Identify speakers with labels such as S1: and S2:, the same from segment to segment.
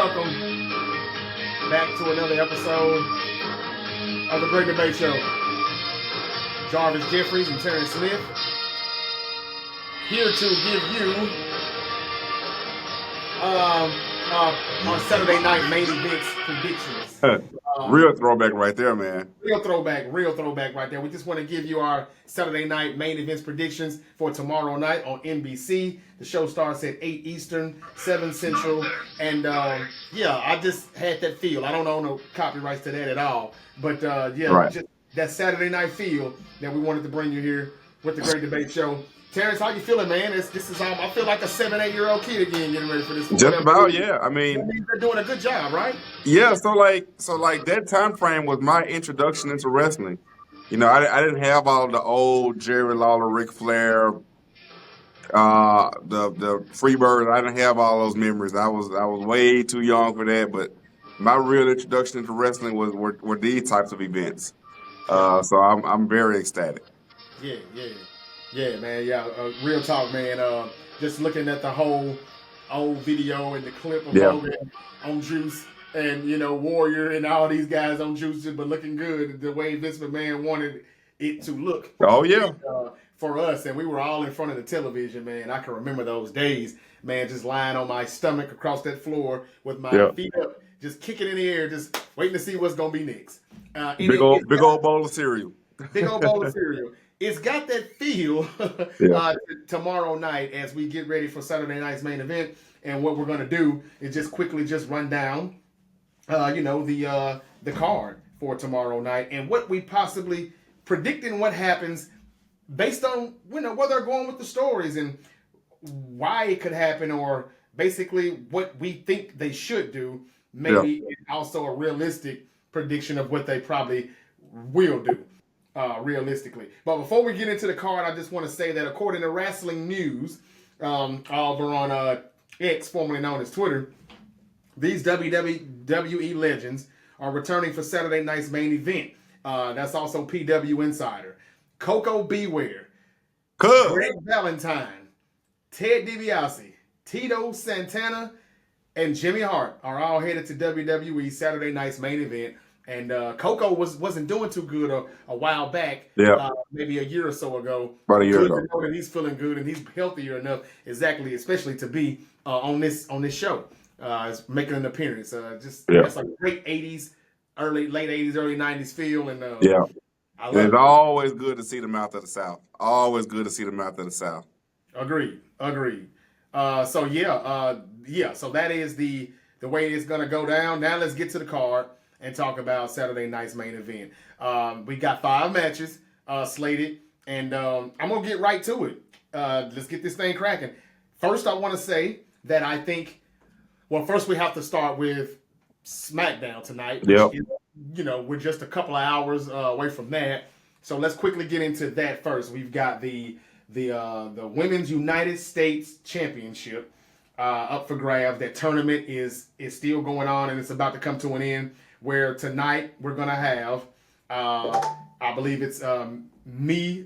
S1: welcome back to another episode of the Great Debate Show. Jarvis Jeffries and Terrence Smith here to give you on Saturday night main events predictions.
S2: Real throwback right there, man.
S1: Real throwback right there. We just want to give you our Saturday night main events predictions for tomorrow night on NBC. The show starts at 8 Eastern, 7 Central, and I just had that feel. I don't own no copyrights to that at all, but just that Saturday night feel that we wanted to bring you here with the Great Debate Show. Terrence, how you feeling, man? I feel like a 7-8-year-old kid again getting ready for this.
S2: Just about, yeah. I mean,
S1: they're doing a good job, right?
S2: Yeah. So that time frame was my introduction into wrestling. You know, I didn't have all the old Jerry Lawler, Ric Flair, the Freebirds. I didn't have all those memories. I was way too young for that. But my real introduction into wrestling were these types of events. So I'm very ecstatic.
S1: Yeah, man. Yeah, real talk, man. Just looking at the whole old video and the clip of Hogan on Juice and, Warrior and all these guys on Juice, but looking good the way Vince McMahon wanted it to look.
S2: Oh, yeah.
S1: For us, and we were all in front of the television, man. I can remember those days, man, just lying on my stomach across that floor with my feet up, just kicking in the air, just waiting to see what's going to be next.
S2: Big old bowl of cereal.
S1: Big old bowl of cereal. It's got that feel tomorrow night as we get ready for Saturday night's main event. And what we're going to do is just quickly run down, the card for tomorrow night and what we possibly predicting what happens based on, where they're going with the stories and why it could happen, or basically what we think they should do. Maybe also a realistic prediction of what they probably will do. Realistically. But before we get into the card, I just want to say that according to Wrestling News, over on X, formerly known as Twitter, these WWE legends are returning for Saturday night's main event. That's also PW Insider. Coco Beware, Greg Valentine, Ted DiBiase, Tito Santana, and Jimmy Hart are all headed to WWE Saturday night's main event. And Coco wasn't doing too good a while back, maybe a year or so ago.
S2: About a year ago.
S1: To know that he's feeling good and he's healthier enough, especially to be on this show, making an appearance. That's like great '80s, late '80s, early '90s feel, and
S2: it's always good to see them out of the South. Always good to see them out of the South.
S1: Agreed. So that is the way it's gonna go down. Now let's get to the card and talk about Saturday night's main event. We got 5 matches slated, and I'm going to get right to it. Let's get this thing cracking. First, I want to say that I think, first we have to start with SmackDown tonight.
S2: Yep.
S1: We're just a couple of hours away from that. So let's quickly get into that first. We've got the Women's United States Championship up for grabs. That tournament is still going on, and it's about to come to an end. Where tonight we're gonna have, I believe it's Mi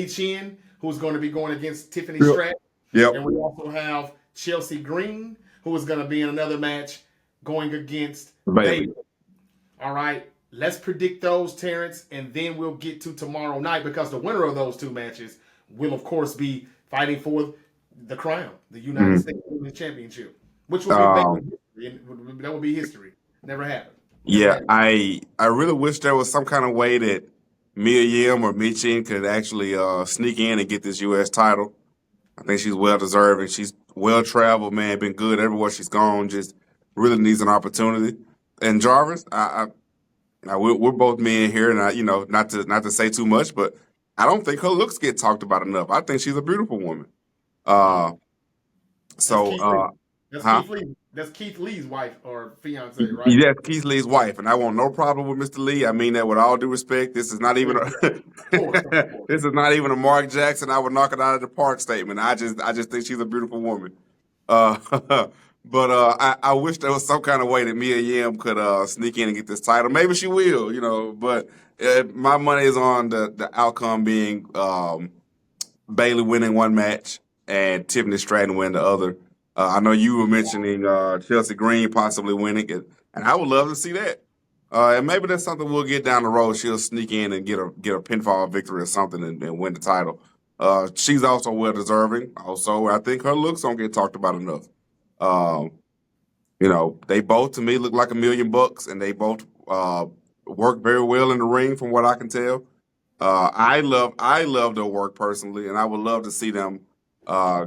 S1: Chin, who's going to be going against Tiffany Stratton.
S2: Yep.
S1: And we also have Chelsea Green, who is going to be in another match going against Bayley. All right, let's predict those, Terrence, and then we'll get to tomorrow night, because the winner of those 2 matches will, of course, be fighting for the crown, the United States Women's Championship, which will be history. That will be history. Never happened.
S2: Yeah, I really wish there was some kind of way that Mia Yim or Michin could actually sneak in and get this U.S. title. I think she's well-deserved, and she's well-traveled, man, been good everywhere she's gone, just really needs an opportunity. And Jarvis, we're both men here, and not to say too much, but I don't think her looks get talked about enough. I think she's a beautiful woman.
S1: That's Keith Lee's wife or fiance, right?
S2: Yes, Keith Lee's wife, and I want no problem with Mr. Lee. I mean that with all due respect. This is not even this is not even a Mark Jackson, I would knock it out of the park statement. I just think she's a beautiful woman. But I wish there was some kind of way that Mia Yim could sneak in and get this title. Maybe she will, But my money is on the outcome being Bayley winning one match and Tiffany Stratton win the other. I know you were mentioning Chelsea Green possibly winning it, and I would love to see that. And maybe that's something we'll get down the road. She'll sneak in and get a pinfall victory or something and win the title. She's also well deserving. Also, I think her looks don't get talked about enough. Um, they both to me look like $1,000,000, and they both work very well in the ring, from what I can tell. I love their work personally, and I would love to see them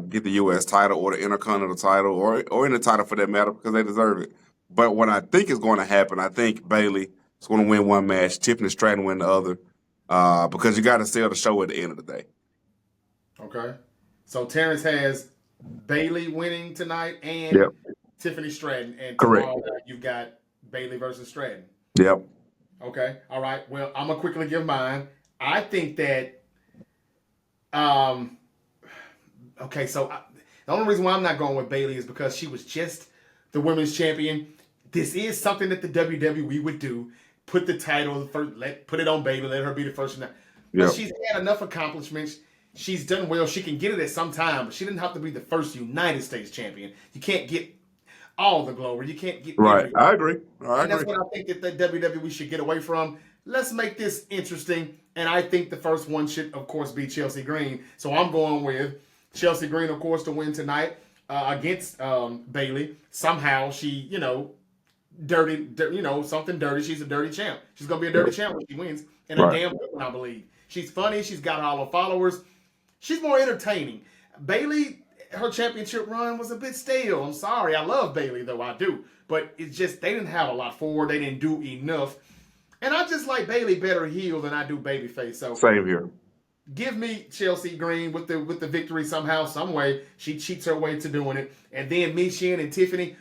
S2: get the U.S. title or the Intercontinental title or any title for that matter, because they deserve it. But what I think is going to happen, I think Bayley is going to win one match, Tiffany Stratton win the other, because you got to sell the show at the end of the day.
S1: Okay. So Terrence has Bayley winning tonight and
S2: Yep.
S1: Tiffany Stratton, and
S2: Correct.
S1: tomorrow night you've got Bayley versus Stratton.
S2: Yep.
S1: Okay. All right. Well, I'm gonna quickly give mine. I think that. Okay. So the only reason why I'm not going with Bayley is because she was just the women's champion. This is something that the WWE would do. Put the title first. Put it on Bayley. Let her be the first. But
S2: Yep.
S1: she's had enough accomplishments. She's done well. She can get it at some time, but she didn't have to be the first United States champion. You can't get all the glory. You can't get
S2: Right.
S1: everything.
S2: I agree.
S1: And that's what I think that the WWE should get away from. Let's make this interesting. And I think the first one should, of course, be Chelsea Green. So I'm going with Chelsea Green, of course, to win tonight against Bayley. Somehow she, something dirty. She's a dirty champ. She's going to be a dirty champ when she wins. And a
S2: Right.
S1: damn good one, I believe. She's funny. She's got all her followers. She's more entertaining. Bayley, her championship run was a bit stale. I'm sorry. I love Bayley, though. I do. But it's just they didn't have a lot for her. They didn't do enough. And I just like Bayley better heel than I do babyface. So
S2: Same here.
S1: give me Chelsea Green with the victory somehow, some way. She cheats her way to doing it. And then Michin and Tiffany.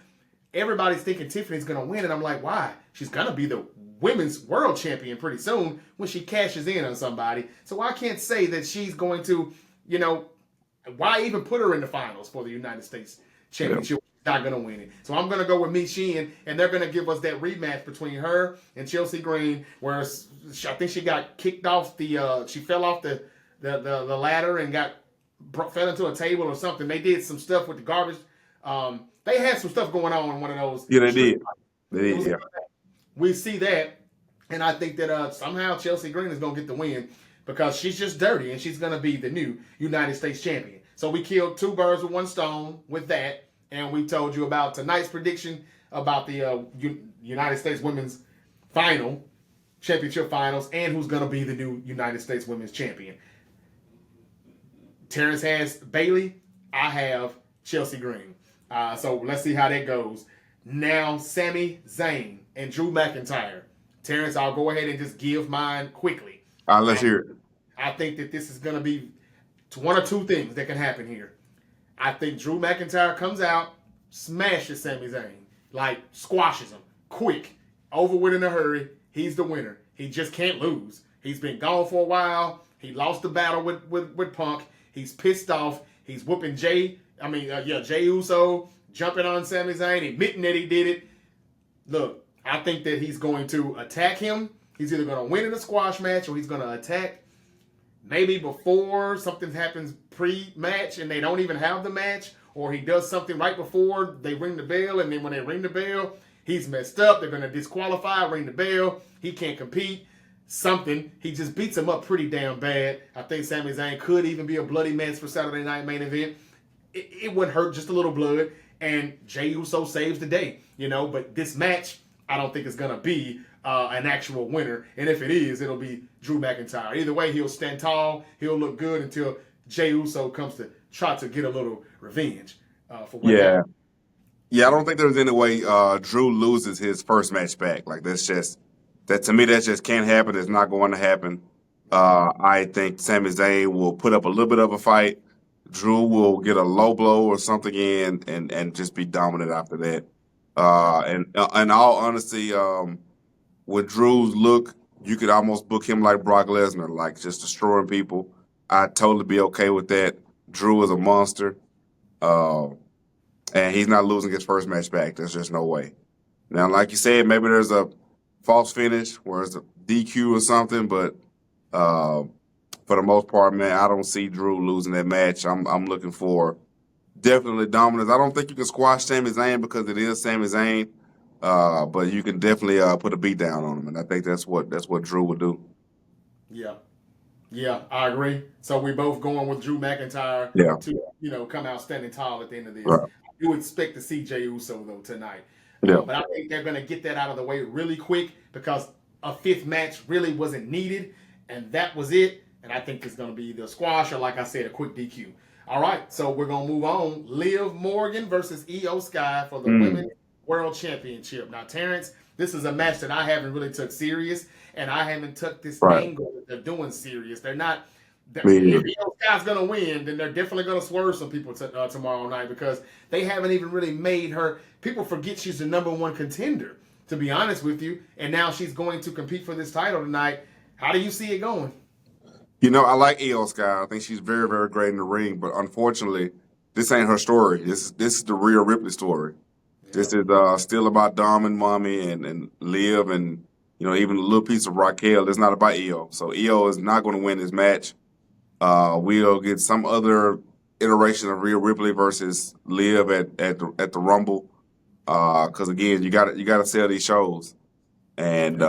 S1: Everybody's thinking Tiffany's going to win. And I'm like, why? She's going to be the women's world champion pretty soon when she cashes in on somebody. So I can't say that she's going to, why even put her in the finals for the United States Championship? She's not going to win it. So I'm going to go with Michin, and they're going to give us that rematch between her and Chelsea Green, where I think she got kicked off she fell off the ladder and fell into a table or something. They did some stuff with the garbage. They had some stuff going on in one of those.
S2: Yeah, they did. They did, yeah.
S1: We see that, and I think that somehow Chelsea Green is going to get the win because she's just dirty, and she's going to be the new United States champion. So we killed two birds with one stone with that, and we told you about tonight's prediction about the United States Women's Championship Finals, and who's going to be the new United States Women's Champion. Terrence has Bayley. I have Chelsea Green. So let's see how that goes. Now, Sami Zayn and Drew McIntyre. Terrence, I'll go ahead and just give mine quickly.
S2: Let's hear it.
S1: I think that this is going to be one or two things that can happen here. I think Drew McIntyre comes out, smashes Sami Zayn, like squashes him quick, over with in a hurry. He's the winner. He just can't lose. He's been gone for a while. He lost the battle with Punk. He's pissed off. He's whooping Jey Uso, jumping on Sami Zayn, admitting that he did it. Look, I think that he's going to attack him. He's either going to win in a squash match or he's going to attack maybe before something happens pre-match and they don't even have the match, or he does something right before they ring the bell, and then when they ring the bell, he's messed up. They're going to disqualify, ring the bell. He can't compete. Something. He just beats him up pretty damn bad. I think Sami Zayn could even be a bloody mess for Saturday Night Main Event. It wouldn't hurt, just a little blood, and Jey Uso saves the day, But this match, I don't think it's going to be an actual winner. And if it is, it'll be Drew McIntyre. Either way, he'll stand tall. He'll look good until Jey Uso comes to try to get a little revenge for what happened.
S2: Yeah, I don't think there's any way Drew loses his first match back. Like, to me, that just can't happen. It's not going to happen. I think Sami Zayn will put up a little bit of a fight. Drew will get a low blow or something in and just be dominant after that. And in all honesty, with Drew's look, you could almost book him like Brock Lesnar, like just destroying people. I'd totally be okay with that. Drew is a monster. And he's not losing his first match back. There's just no way. Now, like you said, maybe there's a false finish where it's a DQ or something, but for the most part, man, I don't see Drew losing that match. I'm looking for definitely dominance. I don't think you can squash Sami Zayn because it is Sami Zayn, but you can definitely put a beat down on him, and I think that's what Drew would do.
S1: Yeah. Yeah, I agree. So we both going with Drew McIntyre
S2: Yeah,
S1: to come out standing tall at the end of this.
S2: right.
S1: You expect to see Jey Uso though tonight,
S2: Yeah,
S1: but I think they're going to get that out of the way really quick because a fifth match really wasn't needed, and that was it. And I think it's going to be either a squash or, like I said, a quick DQ. All right, so we're going to move on. Liv Morgan versus Io Sky for the Women's World Championship. Now, Terrence, this is a match that I haven't really took serious, and I haven't took this
S2: right.
S1: angle that they're doing serious. They're not.
S2: Me
S1: If
S2: either.
S1: Io Sky's going to win, then they're definitely going to swerve some people tomorrow night because they haven't even really made her. People forget she's the number one contender, to be honest with you, and now she's going to compete for this title tonight. How do you see it going?
S2: You know, I like Io Sky. I think she's very, very great in the ring, but unfortunately, this ain't her story. This is the Rhea Ripley story.
S1: Yeah.
S2: This is still about Dom and Mommy and Liv and even a little piece of Raquel. It's not about Io. So Io is not going to win this match. We'll get some other iteration of Rhea Ripley versus Liv at the Rumble. Because again, you got to sell these shows, and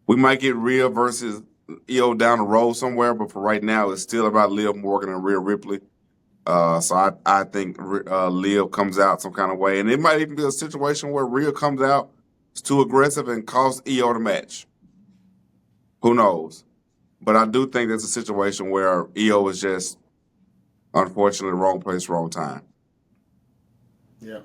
S2: we might get Rhea versus Io down the road somewhere. But for right now, it's still about Liv Morgan and Rhea Ripley. So I think Liv comes out some kind of way, and it might even be a situation where Rhea comes out, is too aggressive, and costs Io the match. Who knows? But I do think there's a situation where Io is just, unfortunately, wrong place, wrong time.
S1: Yeah.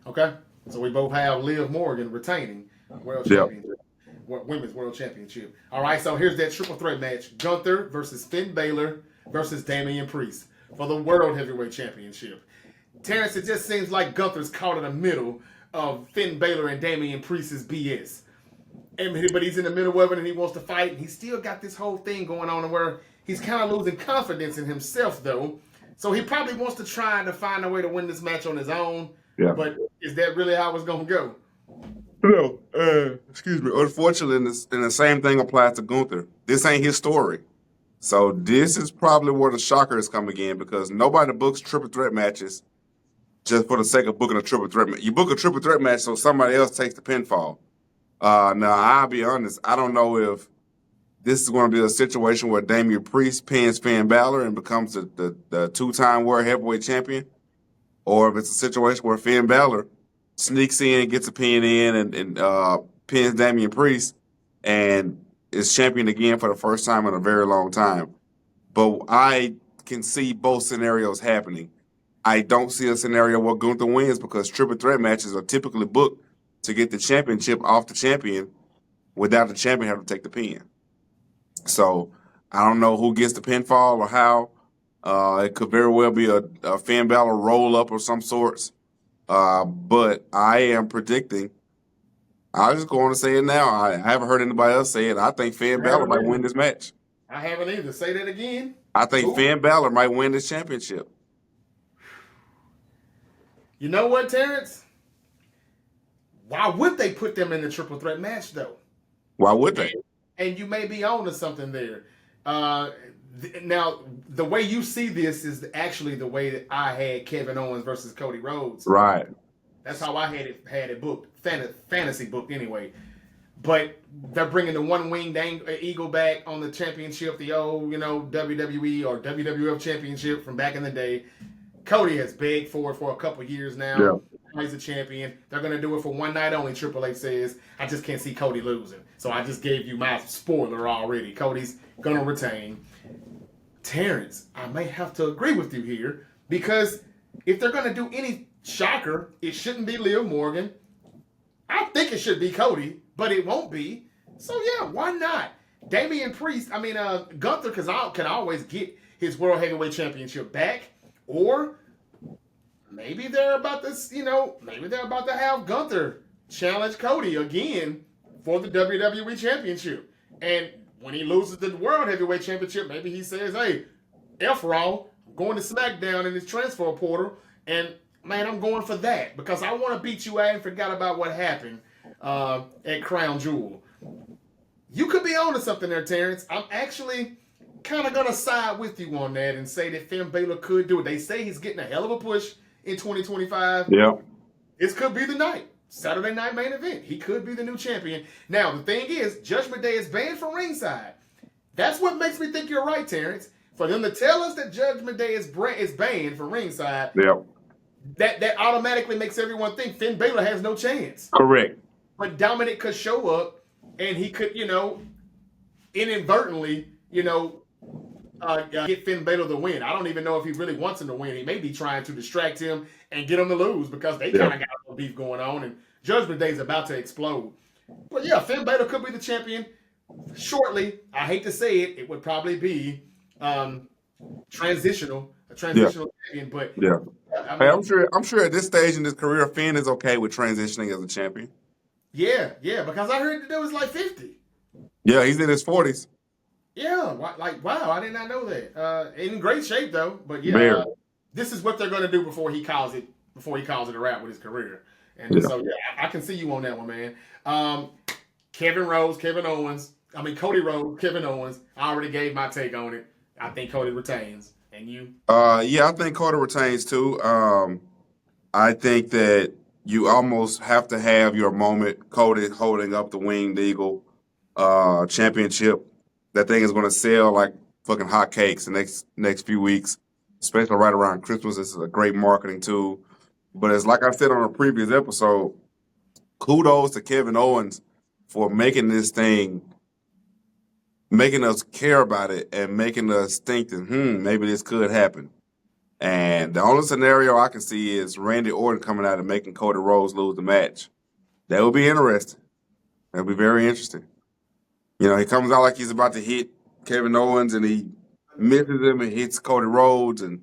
S1: Okay. So we both have Liv Morgan retaining world
S2: Yep.
S1: championship, women's world championship. All right. So here's that triple threat match: Gunther versus Finn Balor versus Damian Priest for the world heavyweight championship. Terrence, it just seems like Gunther's caught in the middle of Finn Balor and Damian Priest's BS. But he's in the middle of it and he wants to fight. And he's still got this whole thing going on where he's kind of losing confidence in himself, though. So he probably wants to try to find a way to win this match on his own.
S2: Yeah.
S1: But is that really how it's going to go?
S2: No, excuse me. Unfortunately, and the same thing applies to Gunther. This ain't his story. So this is probably where the shocker is coming in because nobody books triple threat matches just for the sake of booking a triple threat match. You book a triple threat match so somebody else takes the pinfall. Now, I'll be honest. I don't know if this is going to be a situation where Damian Priest pins Finn Balor and becomes the two-time world heavyweight champion, or if it's a situation where Finn Balor sneaks in, gets a pin in, and pins Damian Priest, and is champion again for the first time in a very long time. But I can see both scenarios happening. I don't see a scenario where Gunther wins because triple threat matches are typically booked to get the championship off the champion without the champion having to take the pin. So I don't know who gets the pinfall or how. It could very well be a Finn Balor roll-up of some sorts. But I am predicting, I'll just go on and say it now. I haven't heard anybody else say it. I think Finn Balor might win this match.
S1: I haven't either. Say that again.
S2: I think Finn Balor might win this championship.
S1: You know what, Terrence? Why would they put them in the triple threat match, though?
S2: Why would they?
S1: And you may be on to something there. Now, the way you see this is actually the way that I had Kevin Owens versus Cody Rhodes.
S2: Right.
S1: That's how I had it booked, fantasy booked anyway. But they're bringing the one-winged eagle back on the championship, the old, WWE or WWF championship from back in the day. Cody has begged for it for a couple years now.
S2: Yeah.
S1: He's a champion. They're going to do it for one night only, Triple H says. I just can't see Cody losing. So I just gave you my spoiler already. Cody's going to retain. Terrence, I may have to agree with you here because if they're going to do any shocker, it shouldn't be Liv Morgan. I think it should be Cody, but it won't be. So, yeah, why not? Damian Priest, Gunther can always get his World Heavyweight Championship back. Or maybe they're about this, maybe they're about to have Gunther challenge Cody again for the WWE Championship. And when he loses the World Heavyweight Championship, maybe he says, hey, F Raw, I'm going to SmackDown in this transfer portal, and man, I'm going for that because I want to beat you. I ain't forgot about what happened at Crown Jewel. You could be on to something there, Terrence. I'm actually kind of gonna side with you on that and say that Finn Balor could do it. They say he's getting a hell of a push in 2025.
S2: Yeah.
S1: This could be the night. Saturday night main event. He could be the new champion. Now, the thing is, Judgment Day is banned from ringside. That's what makes me think you're right, Terrence. For them to tell us that Judgment Day is banned from ringside,
S2: Yeah.
S1: that automatically makes everyone think Finn Balor has no chance.
S2: Correct.
S1: But Dominic could show up and he could, inadvertently, get Finn Balor the win. I don't even know if he really wants him to win. He may be trying to distract him and get him to lose because they kind of got a beef going on and Judgment Day is about to explode. But yeah, Finn Balor could be the champion shortly. I hate to say it, it would probably be a transitional champion. But
S2: yeah,
S1: I mean,
S2: hey, I'm sure at this stage in his career, Finn is okay with transitioning as a champion.
S1: Yeah, because I heard the dude was like 50.
S2: Yeah, he's in his 40s.
S1: Yeah, wow, I did not know that. In great shape though, but yeah,
S2: Very.
S1: This is what they're going to do before he calls it a wrap with his career. And so yeah, I can see you on that one, man. Cody Rhodes, Kevin Owens. I already gave my take on it. I think Cody retains, and you?
S2: Yeah, I think Cody retains too. I think that you almost have to have your moment, Cody holding up the Winged Eagle championship. That thing is going to sell like fucking hotcakes the next few weeks, especially right around Christmas. This is a great marketing tool. But it's like I said on a previous episode, kudos to Kevin Owens for making this thing, making us care about it and making us think that, maybe this could happen. And the only scenario I can see is Randy Orton coming out and making Cody Rhodes lose the match. That would be interesting. That would be very interesting. He comes out like he's about to hit Kevin Owens and he misses him and hits Cody Rhodes and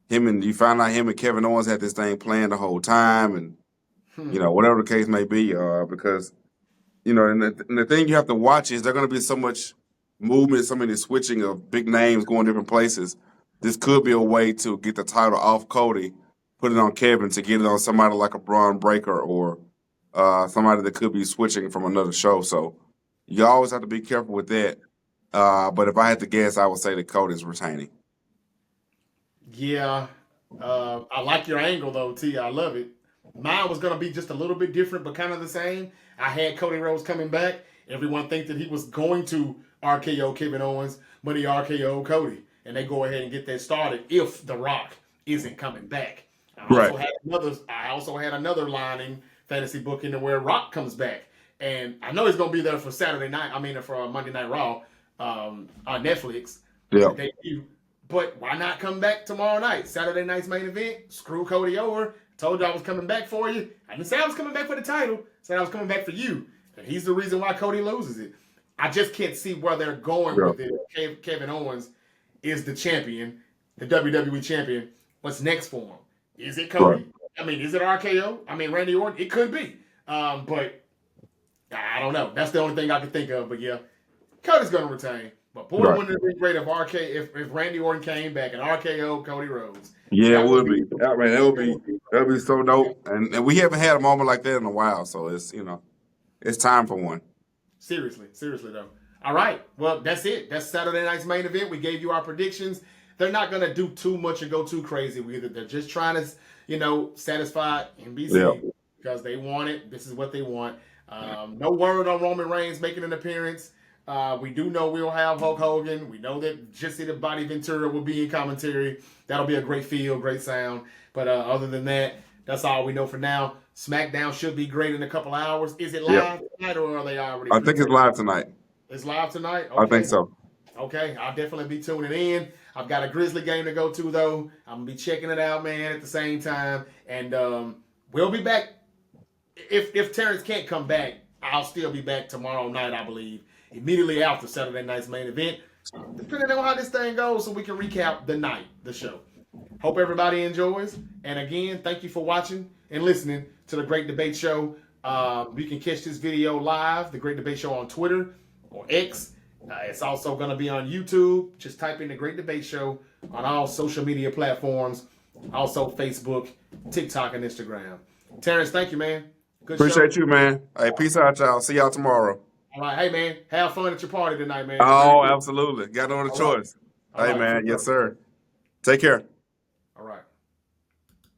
S2: you find out him and Kevin Owens had this thing planned the whole time and, whatever the case may be, because, and the thing you have to watch is there's going to be so much movement, so many switching of big names going different places. This could be a way to get the title off Cody, put it on Kevin to get it on somebody like a Braun Breaker or somebody that could be switching from another show. So you always have to be careful with that. But if I had to guess, I would say that Cody's retaining.
S1: Yeah. I like your angle, though, T. I love it. Mine was going to be just a little bit different, but kind of the same. I had Cody Rhodes coming back. Everyone think that he was going to RKO Kevin Owens, but he RKO'd Cody. And they go ahead and get that started if The Rock isn't coming back. I also had another line in fantasy booking to where Rock comes back. And I know he's going to be there for for Monday Night Raw on Netflix.
S2: Yeah.
S1: But why not come back tomorrow night? Saturday night's main event. Screw Cody over. Told you I was coming back for you. I didn't say I was coming back for the title. I said I was coming back for you. And he's the reason why Cody loses it. I just can't see where they're going with it. Kevin Owens is the champion, the WWE champion. What's next for him? Is it Cody? Right. I mean, is it RKO? I mean, Randy Orton? It could be. But I don't know. That's the only thing I can think of. But yeah, Cody's going to retain. But boy, wouldn't it be great if Randy Orton came back and RKO Cody Rhodes?
S2: Yeah, it would be. I mean, that would be so dope. And we haven't had a moment like that in a while. So it's it's time for one.
S1: Seriously though. All right. Well, that's it. That's Saturday night's main event. We gave you our predictions. They're not going to do too much and go too crazy with it. They're just trying to, satisfy NBC because they want it. This is what they want. No word on Roman Reigns making an appearance. We do know we'll have Hulk Hogan. We know that Jesse the Body Ventura will be in commentary. That'll be a great feel, great sound. But other than that, that's all we know for now. SmackDown should be great in a couple hours. Is it live tonight or are they already?
S2: I think it's live tonight.
S1: It's live tonight?
S2: Okay. I think so.
S1: Okay, I'll definitely be tuning in. I've got a Grizzly game to go to, though. I'm going to be checking it out, man, at the same time. And we'll be back. If Terrence can't come back, I'll still be back tomorrow night, I believe, immediately after Saturday night's main event, depending on how this thing goes, so we can recap the show. Hope everybody enjoys. And again, thank you for watching and listening to The Great Debate Show. You can catch this video live, The Great Debate Show, on Twitter or X. It's also going to be on YouTube. Just type in The Great Debate Show on all social media platforms. Also Facebook, TikTok, and Instagram. Terrence, thank you, man.
S2: Good Appreciate show. You, man. Hey, peace out, y'all. See y'all tomorrow.
S1: All right. Hey, man, have fun at your party tonight, man.
S2: Oh, absolutely. Got no other choice. Right.
S1: All
S2: Hey,
S1: right.
S2: man. Yes, sir. Take care.
S1: All right.